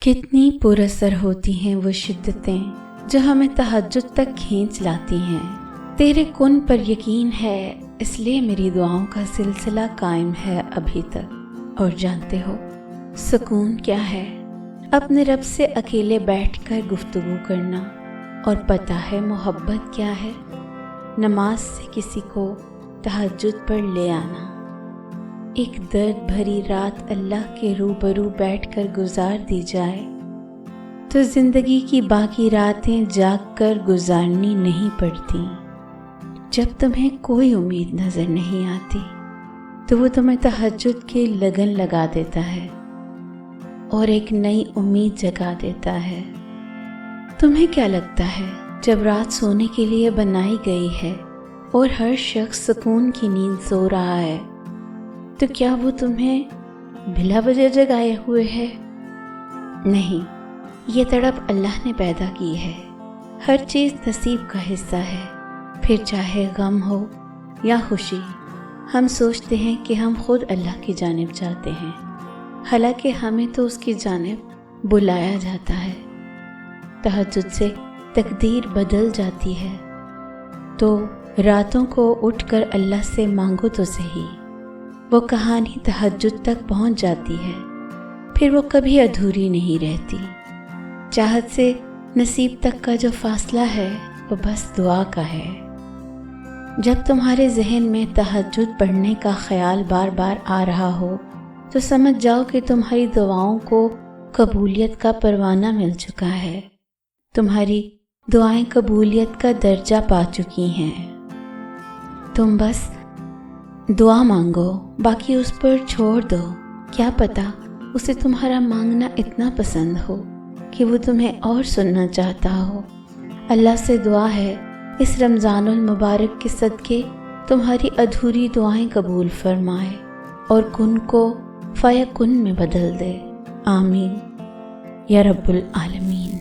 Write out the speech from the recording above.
کتنی پر اثر ہوتی ہیں وہ شدتیں جو ہمیں تہجد تک کھینچ لاتی ہیں۔ تیرے کن پر یقین ہے اس لیے میری دعاؤں کا سلسلہ قائم ہے ابھی تک۔ اور جانتے ہو سکون کیا ہے؟ اپنے رب سے اکیلے بیٹھ کر گفتگو کرنا۔ اور پتہ ہے محبت کیا ہے؟ نماز سے کسی کو تہجد پر لے آنا، ایک درد بھری رات اللہ کے روبرو بیٹھ کر گزار دی جائے تو زندگی کی باقی راتیں جاگ کر گزارنی نہیں پڑتی۔ جب تمہیں کوئی امید نظر نہیں آتی تو وہ تمہیں تہجد کی لگن لگا دیتا ہے اور ایک نئی امید جگا دیتا ہے۔ تمہیں کیا لگتا ہے جب رات سونے کے لیے بنائی گئی ہے اور ہر شخص سکون کی نیند سو رہا ہے تو کیا وہ تمہیں بلا وجہ جگائے ہوئے ہے؟ نہیں، یہ تڑپ اللہ نے پیدا کی ہے۔ ہر چیز نصیب کا حصہ ہے، پھر چاہے غم ہو یا خوشی۔ ہم سوچتے ہیں کہ ہم خود اللہ کی جانب جاتے ہیں، حالانکہ ہمیں تو اس کی جانب بلایا جاتا ہے۔ تہجد سے تقدیر بدل جاتی ہے، تو راتوں کو اٹھ کر اللہ سے مانگو تو صحیح۔ وہ کہانی تہجد تک پہنچ جاتی ہے، پھر وہ کبھی ادھوری نہیں رہتی۔ چاہت سے نصیب تک کا جو فاصلہ ہے وہ بس دعا کا ہے۔ جب تمہارے ذہن میں تہجد پڑھنے کا خیال بار بار آ رہا ہو تو سمجھ جاؤ کہ تمہاری دعاؤں کو قبولیت کا پروانہ مل چکا ہے۔ تمہاری دعائیں قبولیت کا درجہ پا چکی ہیں۔ تم بس دعا مانگو، باقی اس پر چھوڑ دو۔ کیا پتہ اسے تمہارا مانگنا اتنا پسند ہو کہ وہ تمہیں اور سننا چاہتا ہو۔ اللہ سے دعا ہے اس رمضان المبارک کے صدقے تمہاری ادھوری دعائیں قبول فرمائے اور کن کو فیکن میں بدل دے۔ آمین یا رب العالمین۔